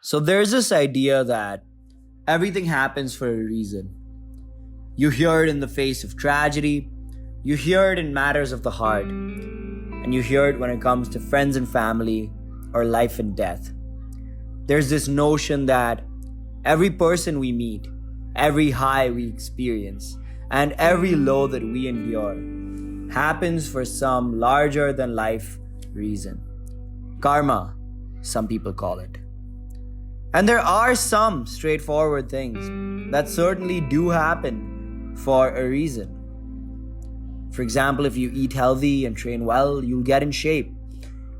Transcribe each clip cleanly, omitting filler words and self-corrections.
So there's this idea that everything happens for a reason. You hear it in the face of tragedy, you hear it in matters of the heart, and you hear it when it comes to friends and family or life and death. There's this notion that every person we meet, every high we experience, and every low that we endure happens for some larger than life reason. Karma, some people call it. And there are some straightforward things that certainly do happen for a reason. For example, if you eat healthy and train well, you'll get in shape.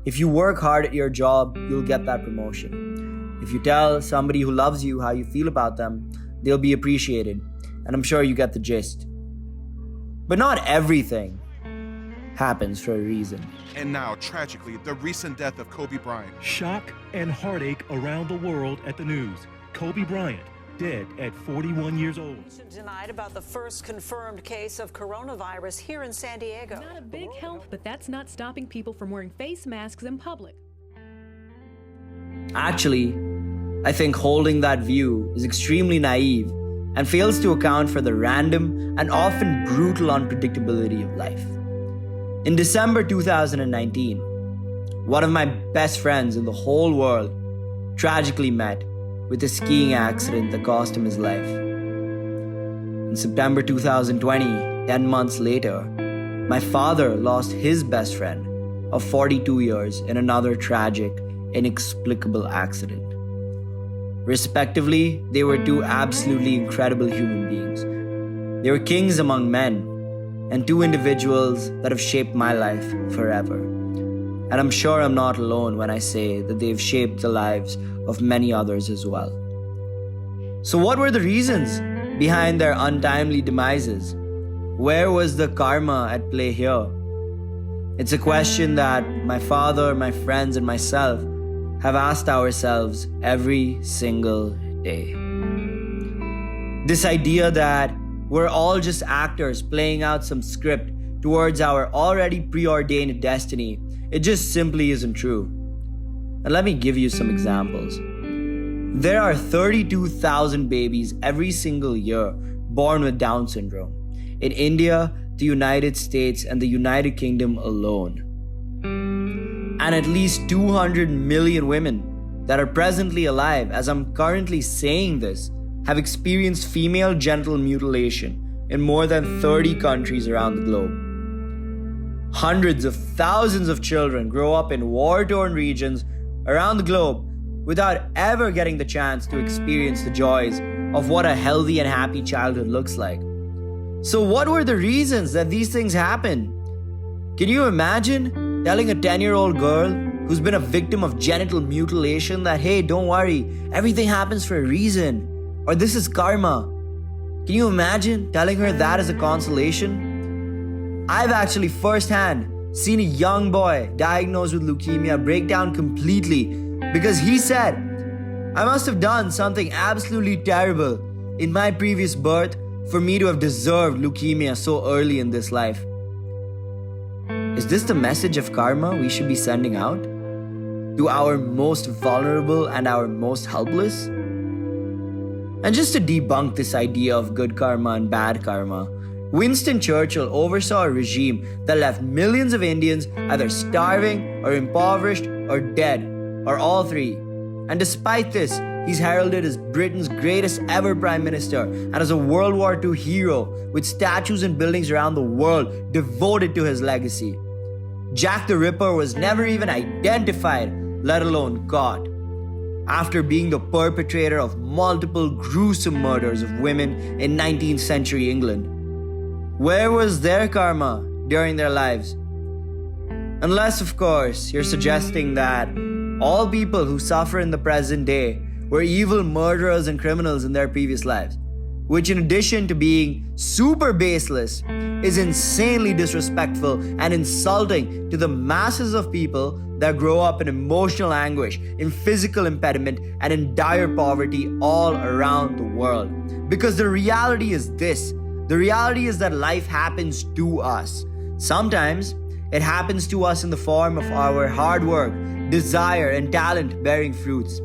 If you work hard at your job, you'll get that promotion. If you tell somebody who loves you how you feel about them, they'll be appreciated. And I'm sure you get the gist. But not everything happens for a reason. And now, tragically, the recent death of Kobe Bryant. Shock and heartache around the world at the news. Kobe Bryant, dead at 41 years old. Tonight about the first confirmed case of coronavirus here in San Diego. Not a big help, but that's not stopping people from wearing face masks in public. Actually, I think holding that view is extremely naive and fails to account for the random and often brutal unpredictability of life. In December 2019, one of my best friends in the whole world tragically met with a skiing accident that cost him his life. In September 2020, 10 months later, my father lost his best friend of 42 years in another tragic, inexplicable accident. Respectively, they were two absolutely incredible human beings. They were kings among men, and two individuals that have shaped my life forever. And I'm sure I'm not alone when I say that they've shaped the lives of many others as well. So what were the reasons behind their untimely demises? Where was the karma at play here? It's a question that my father, my friends, and myself have asked ourselves every single day. This idea that we're all just actors playing out some script towards our already preordained destiny, it just simply isn't true. And let me give you some examples. There are 32,000 babies every single year born with Down syndrome in India, the United States, and the United Kingdom alone. And at least 200 million women that are presently alive, as I'm currently saying this, have experienced female genital mutilation in more than 30 countries around the globe. Hundreds of thousands of children grow up in war-torn regions around the globe without ever getting the chance to experience the joys of what a healthy and happy childhood looks like. So what were the reasons that these things happen? Can you imagine telling a 10-year-old girl who's been a victim of genital mutilation that, hey, don't worry, everything happens for a reason, or this is karma? Can you imagine telling her that as a consolation? I've actually firsthand seen a young boy diagnosed with leukemia break down completely because he said, I must have done something absolutely terrible in my previous birth for me to have deserved leukemia so early in this life. Is this the message of karma we should be sending out to our most vulnerable and our most helpless? And just to debunk this idea of good karma and bad karma, Winston Churchill oversaw a regime that left millions of Indians either starving or impoverished or dead, or all three. And despite this, he's heralded as Britain's greatest ever Prime Minister and as a World War II hero with statues and buildings around the world devoted to his legacy. Jack the Ripper was never even identified, let alone caught, after being the perpetrator of multiple gruesome murders of women in 19th century England. Where was their karma during their lives? Unless, of course, you're suggesting that all people who suffer in the present day were evil murderers and criminals in their previous lives, which in addition to being super baseless, is insanely disrespectful and insulting to the masses of people that grow up in emotional anguish, in physical impediment, and in dire poverty all around the world. Because the reality is this. The reality is that life happens to us. Sometimes it happens to us in the form of our hard work, desire, and talent bearing fruits.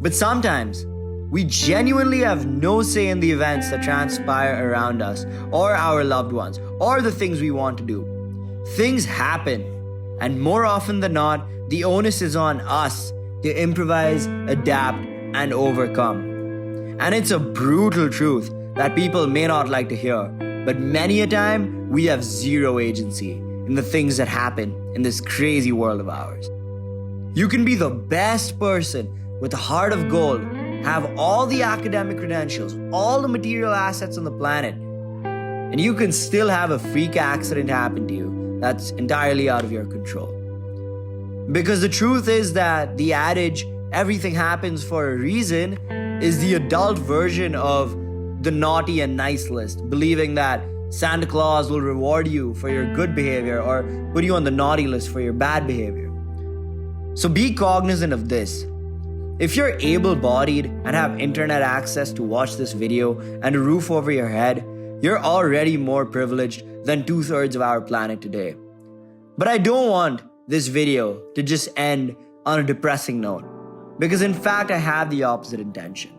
But sometimes, we genuinely have no say in the events that transpire around us, or our loved ones, or the things we want to do. Things happen, and more often than not, the onus is on us to improvise, adapt, and overcome. And it's a brutal truth that people may not like to hear, but many a time, we have zero agency in the things that happen in this crazy world of ours. You can be the best person with a heart of gold, have all the academic credentials, all the material assets on the planet, and you can still have a freak accident happen to you that's entirely out of your control. Because the truth is that the adage, everything happens for a reason, is the adult version of the naughty and nice list, believing that Santa Claus will reward you for your good behavior or put you on the naughty list for your bad behavior. So be cognizant of this. If you're able-bodied and have internet access to watch this video and a roof over your head, you're already more privileged than 2/3 of our planet today. But I don't want this video to just end on a depressing note, because in fact I have the opposite intention.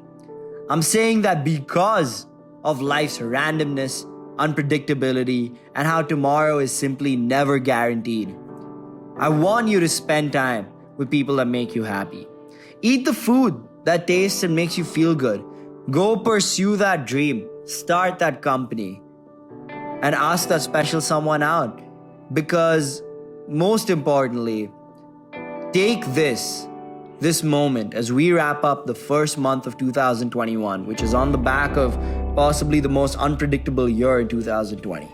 I'm saying that because of life's randomness, unpredictability, and how tomorrow is simply never guaranteed, I want you to spend time with people that make you happy. Eat the food that tastes and makes you feel good. Go pursue that dream. Start that company. And ask that special someone out. Because most importantly, take this moment as we wrap up the first month of 2021, which is on the back of possibly the most unpredictable year in 2020.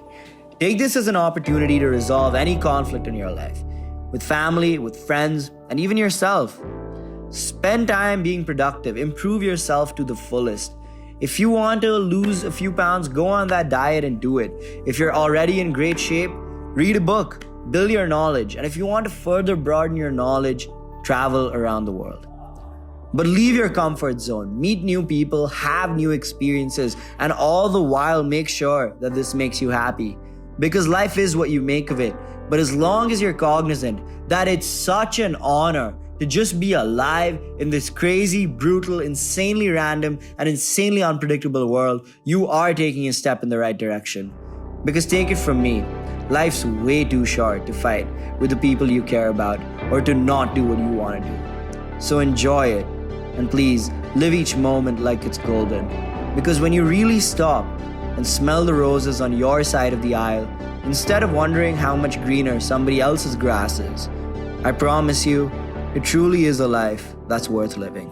Take this as an opportunity to resolve any conflict in your life, with family, with friends, and even yourself. Spend time being productive. Improve yourself to the fullest. If you want to lose a few pounds, go on that diet and do it. If you're already in great shape, read a book, build your knowledge. And if you want to further broaden your knowledge, travel around the world. But leave your comfort zone, meet new people, have new experiences, and all the while make sure that this makes you happy. Because life is what you make of it. But as long as you're cognizant that it's such an honor to just be alive in this crazy, brutal, insanely random, and insanely unpredictable world, you are taking a step in the right direction. Because take it from me, life's way too short to fight with the people you care about or to not do what you want to do. So enjoy it, and please live each moment like it's golden. Because when you really stop and smell the roses on your side of the aisle, instead of wondering how much greener somebody else's grass is, I promise you, it truly is a life that's worth living.